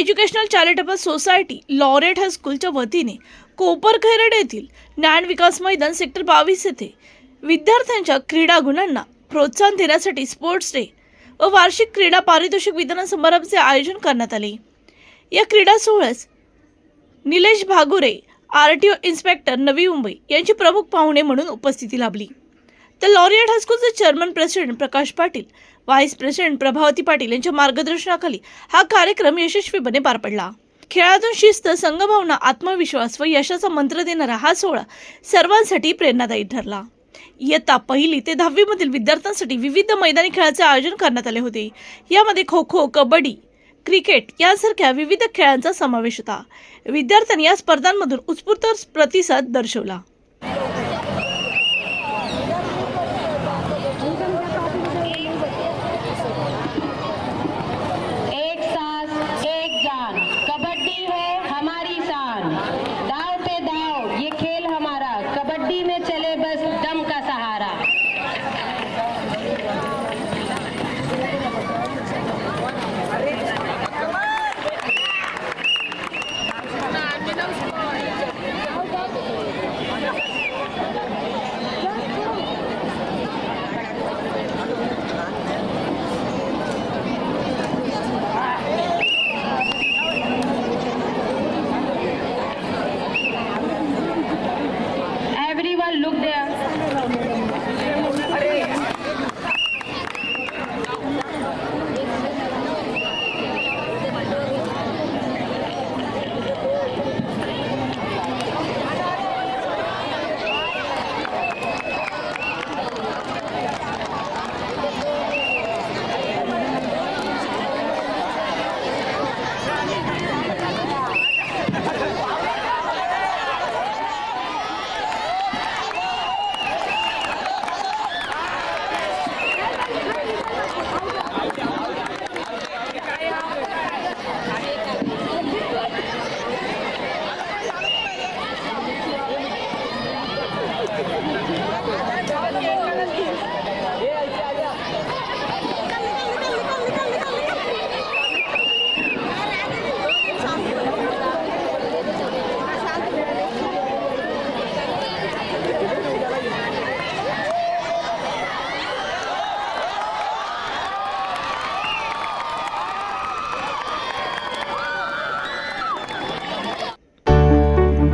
Educational charitable society laureate हायस्कूलच्या वतीने कोपरखैरड येथील ज्ञान विकास मैदान सेक्टर 22 येथे विद्यार्थ्यांच्या क्रीडा गुणांना प्रोत्साहन देण्यासाठी स्पोर्ट्स डे व वार्षिक क्रीडा पारितोषिक वितरण समारंभाचे आयोजन करण्यात आले। या क्रीडा सोहळ्यास निलेश भागुरे, आरटीओ इन्स्पेक्टर नवी मुंबई यांची प्रमुख पाहुणे म्हणून उपस्थिती लाभली। तर laureate हायस्कूलचे chairman president Prakash Patil, vice president Prabhavati Patil यांच्या मार्गदर्शनाखाली हा कार्यक्रम यशस्वीपणे पार पडला। खेळातून शिस्त, संघभावना, आत्मविश्वास व यशाचा मंत्र देणारा हा सोहळा सर्वांसाठी प्रेरणादायी ठरला। इयत्ता 1ली ते 10वी मधील विद्यार्थ्यांसाठी विविध मैदानी खेळाचे आयोजन करण्यात आले होते। यामध्ये खो खो, कबड्डी, क्रिकेट यांसारख्या विविध खेळांचा समावेश होता। विद्यार्थ्यांनी या स्पर्धांमधून उत्स्फूर्त प्रतिसाद दर्शवला। Look there.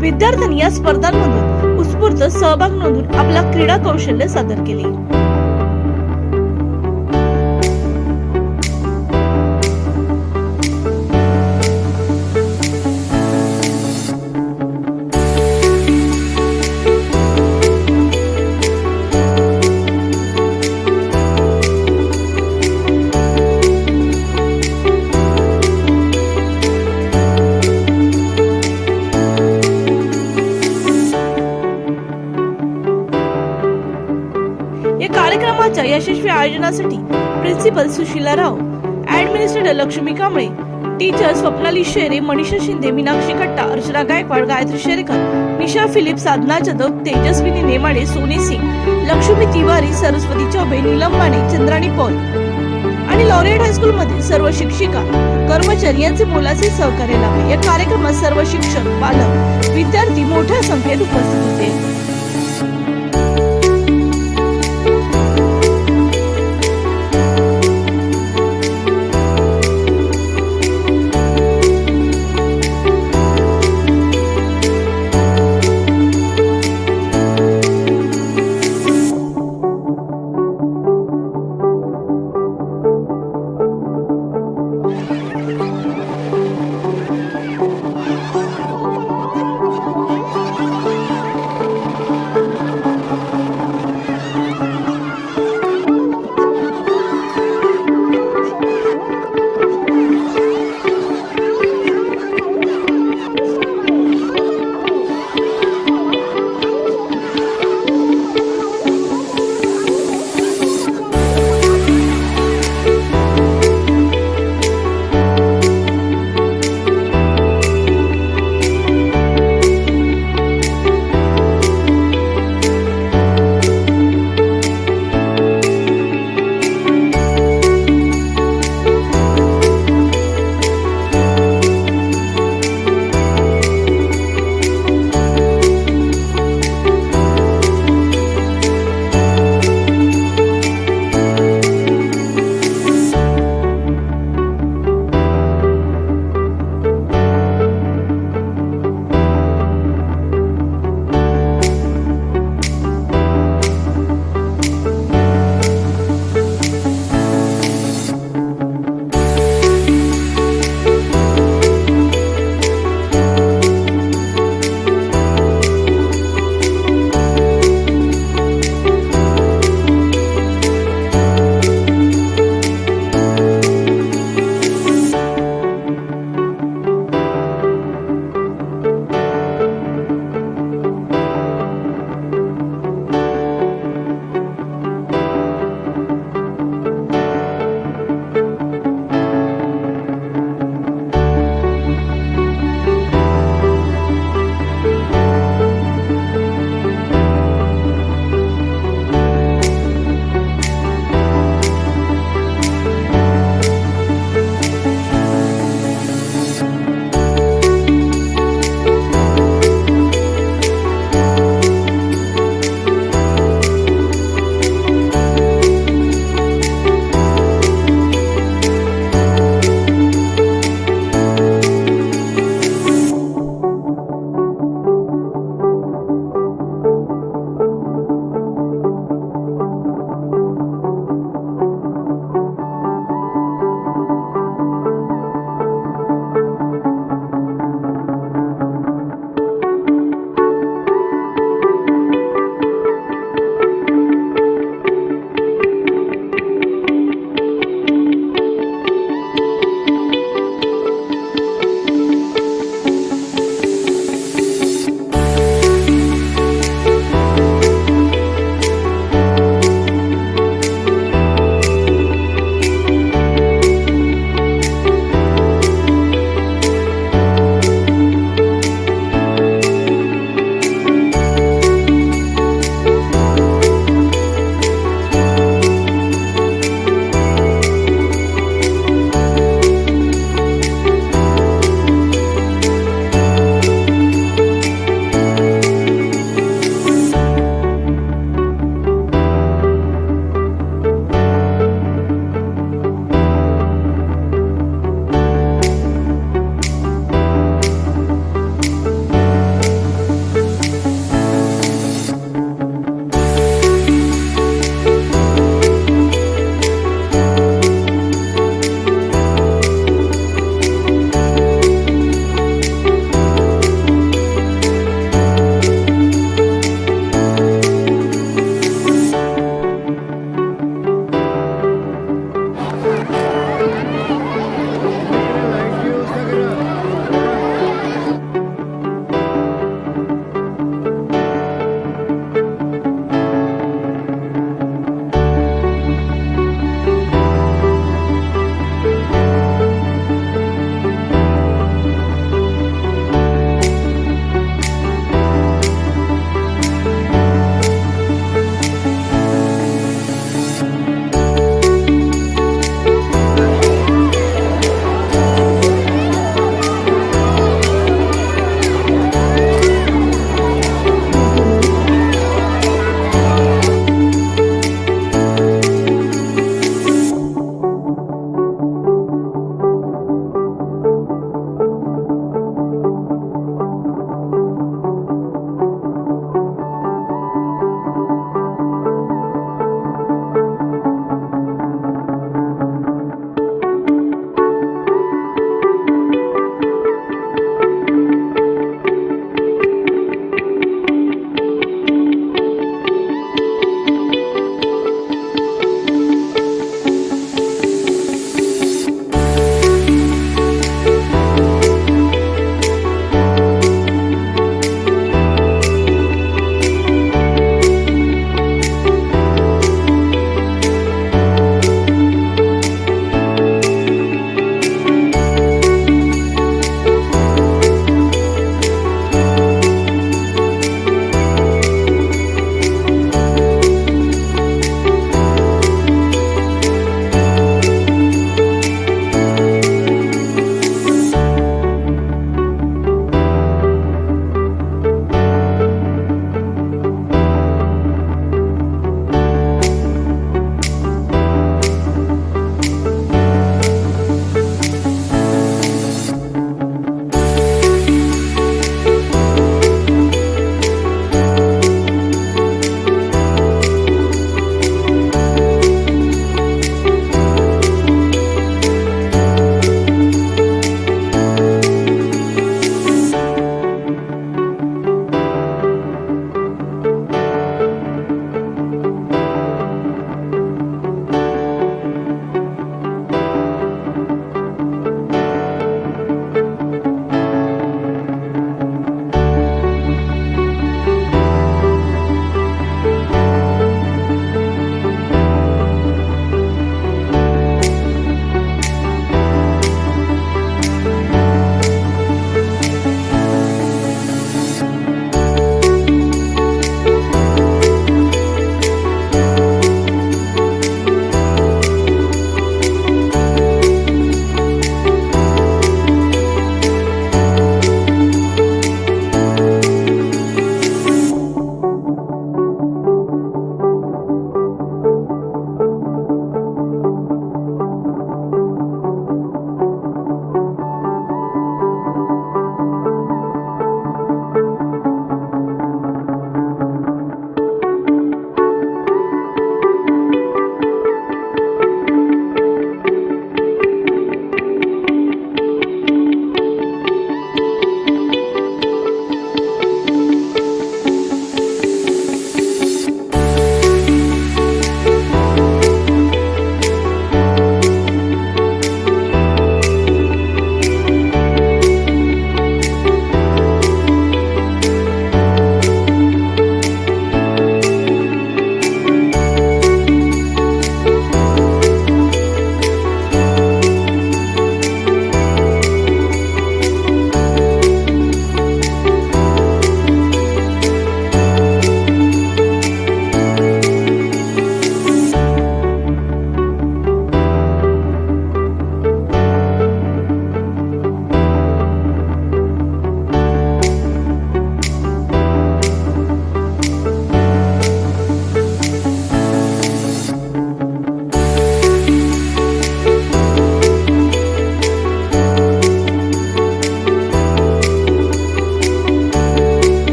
विद्यार्थ्यांनी या स्पर्धांमधून उत्स्फूर्त सहभाग नोंदवून आपला क्रीडा कौशल्य सादर केले। कार्यक्रमाच्या यशस्वी आयोजनासाठी प्रिन्सिपल सुशीला राव, ॲडमिनिस्ट्रेटर लक्ष्मी कांबळे, टीचर स्वप्नाली शेरे, मनीषा शिंदे, मीनाक्षी कट्टा, अर्चना गायकवाड, गायत्री शेरेकर, निशा फिलिप, साधना जाधव, तेजस्विनी नेमाडे, सोनी सिंग, लक्ष्मी तिवारी, सरस्वती चौबे, नीलम माने, चंद्राणी पॉल आणि लॉरेट हायस्कूल मधील सर्व शिक्षिका, कर्मचारी यांचे मोलाचे सहकार्य लाभले। या कार्यक्रमात सर्व शिक्षक, पालक, विद्यार्थी मोठ्या संख्येत उपस्थित होते।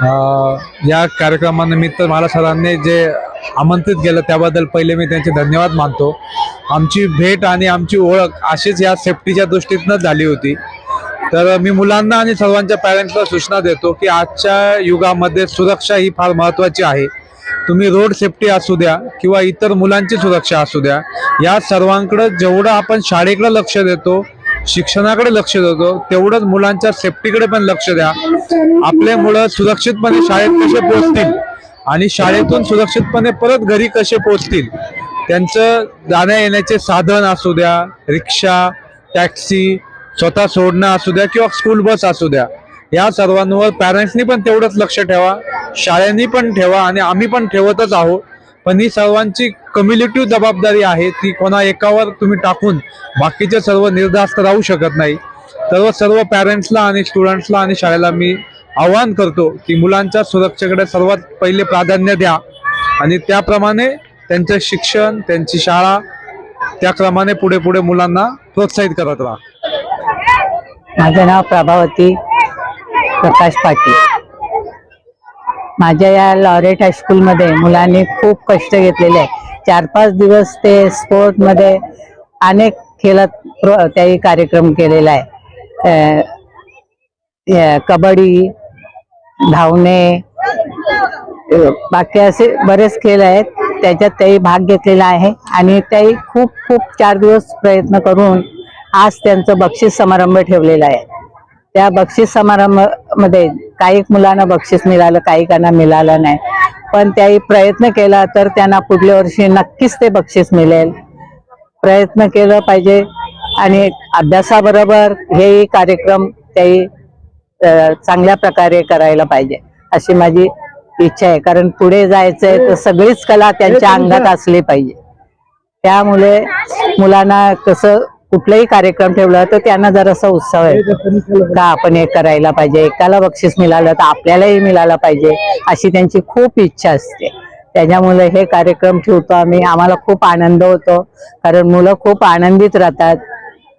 या कार्यक्रमानिमित्त मला सरांनी जे आमंत्रित केलं त्याबद्दल पहिले मी त्यांचे धन्यवाद मानतो. आमची भेट आणि आमची ओळख अशीच या सेफ्टीच्या दृष्टीतूनच झाली होती. तर मी मुलांना आणि सर्वांच्या पॅरेंट्सला सूचना देतो की आजच्या युगामध्ये सुरक्षा ही फार महत्त्वाची आहे. तुम्ही रोड सेफ्टी असू द्या किंवा इतर मुलांची सुरक्षा असू द्या, या सर्वांकडे जेवढं आपण शाळेकडे लक्ष देतो, शिक्षणाकडे लक्ष देतो, तेवढंच मुलांच्या सेफ्टीकडे पण लक्ष द्या. आपले मुलं सुरक्षितपणे शाळेत कसे पोहोचतील आणि शाळेतून सुरक्षितपणे परत घरी कसे पोहोचतील, त्यांचं जाण्या येण्याचे साधन असू द्या, रिक्षा, टॅक्सी, स्वतः सोडणं असू द्या किंवा स्कूल बस असू द्या, या सर्वांवर पॅरेंट्सनी पण तेवढंच लक्ष ठेवा, शाळांनी पण ठेवा आणि आम्ही पण ठेवतच आहोत. पण ही सर्वांची कम्युनिटिव्ह जबाबदारी आहे. ती कोणा एकावर तुम्ही टाकून बाकीचे सर्व निर्धास्त राहू शकत नाही. सर्व पॅरेंट्सला आणि स्टुडंट्सला आणि शाळेला मी आवाहन करतो की मुलांच्या सुरक्षेकडे सर्वात पहिले प्राधान्य द्या आणि त्याप्रमाणे त्यांचं शिक्षण, त्यांची शाळा त्याप्रमाणे पुढे पुढे मुलांना प्रोत्साहित करत राहा. माझं नाव प्रभावती प्रकाश पाटील. माझ्या या लॉरेट हायस्कूलमध्ये मुलांनी खूप कष्ट घेतलेले आहे. 4-5 दिवस ते स्पोर्टमध्ये अनेक खेळात त्याही कार्यक्रम केलेला आहे. कबड्डी, धावणे, बाकी असे बरेच खेळ आहेत, त्याच्यात त्याही भाग घेतलेला आहे आणि त्याही खूप 4 दिवस प्रयत्न करून आज त्यांचं बक्षीस समारंभ ठेवलेला आहे. त्या बक्षीस समारंभामध्ये काही मुलांना बक्षीस मिळालं, काही काहींना मिळालं नाही, पण त्याही प्रयत्न केला तर त्यांना पुढल्या वर्षी नक्कीच ते बक्षीस मिळेल. प्रयत्न केलं पाहिजे आणि अभ्यासाबरोबर हेही कार्यक्रम त्याही चांगल्या प्रकारे करायला पाहिजे अशी माझी इच्छा आहे. कारण पुढे जायचंय तर सगळीच कला त्यांच्या अंगात असली पाहिजे. त्यामुळे मुलांना कसं कुठलाही कार्यक्रम ठेवला तर त्यांना जरासा उत्साह आहे का आपण हे करायला पाहिजे, एकाला बक्षीस मिळालं तर आपल्यालाही मिळालं पाहिजे अशी त्यांची खूप इच्छा असते. त्याच्यामुळे हे कार्यक्रम ठेवतो आम्ही. आम्हाला खूप आनंद होतो कारण मुलं खूप आनंदित राहतात,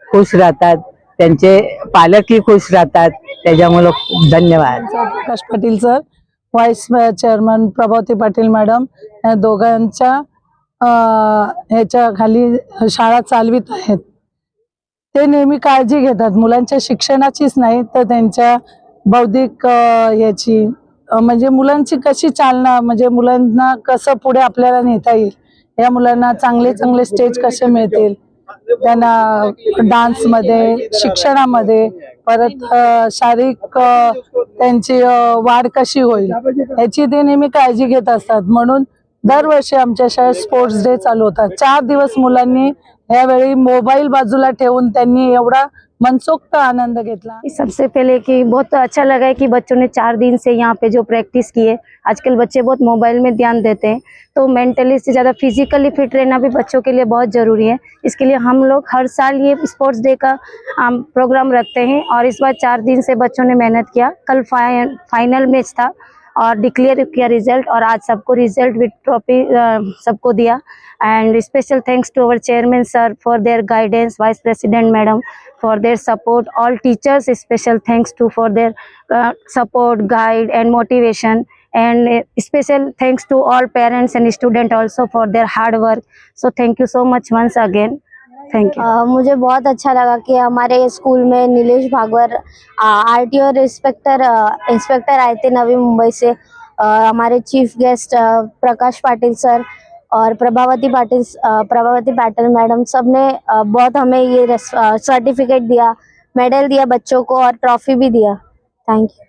खुश राहतात, त्यांचे पालकही खुश राहतात. त्याच्यामुळे खूप धन्यवाद. Prakash Patil sir, vice chairman Prabhavati Patil madam, या दोघांच्या ह्याच्या खाली शाळा चालवित आहेत. ते नेहमी काळजी घेतात मुलांच्या शिक्षणाचीच नाही तर त्यांच्या बौद्धिक याची, म्हणजे मुलांची कशी चालना, म्हणजे मुलांना कसं पुढे आपल्याला नेता येईल, या मुलांना चांगले स्टेज कसे मिळतील, त्यांना डान्समध्ये, शिक्षणामध्ये, परत शारीरिक त्यांची वाढ कशी होईल याची ते नेहमी काळजी घेत असतात. म्हणून दरवर्षी आमच्या शाळेत स्पोर्ट्स डे चालू होतात. 4 दिवस मुलांनी यावेळी मोबाइल बाजूला ठेवून त्यांनी एवढा मनसोक्त आनंद घेतला. सबसे पहले कि बहुत अच्छा लगा है कि बच्चों ने 4 दिन से यहाँ पे जो प्रैक्टिस की है. आजकल बच्चे बहुत मोबाइल में ध्यान देते हैं, तो मेंटली से ज़्यादा फिजिकली फिट रहना भी बच्चों के लिए बहुत ज़रूरी है. इसके लिए हम लोग हर साल ये स्पोर्ट्स डे का प्रोग्राम रखते हैं और इस बार 4 दिन से बच्चों ने मेहनत किया. कल फाइनल मैच था और डिक्लेयर किया रिजल्ट, और आज सबको रिजल्ट विद ट्रॉफी सबको दिया. And special thanks to our chairman sir for their guidance, vice president madam for their support, all teachers special thanks to for their support, guide and motivation, and special thanks to all parents and student also for their hard work. So thank you so much once again. Thank you. मुझे बहुत अच्छा लगा कि हमारे school में Nilesh भागवर RTO inspector आए थे नवी मुंबई से. हमारे चीफ गेस्ट प्रकाश पाटिल सर और प्रभावती पाटिल मैडम, सब ने बहुत हमें ये सर्टिफिकेट दिया, मेडल दिया बच्चों को और ट्रॉफी भी दिया. Thank you.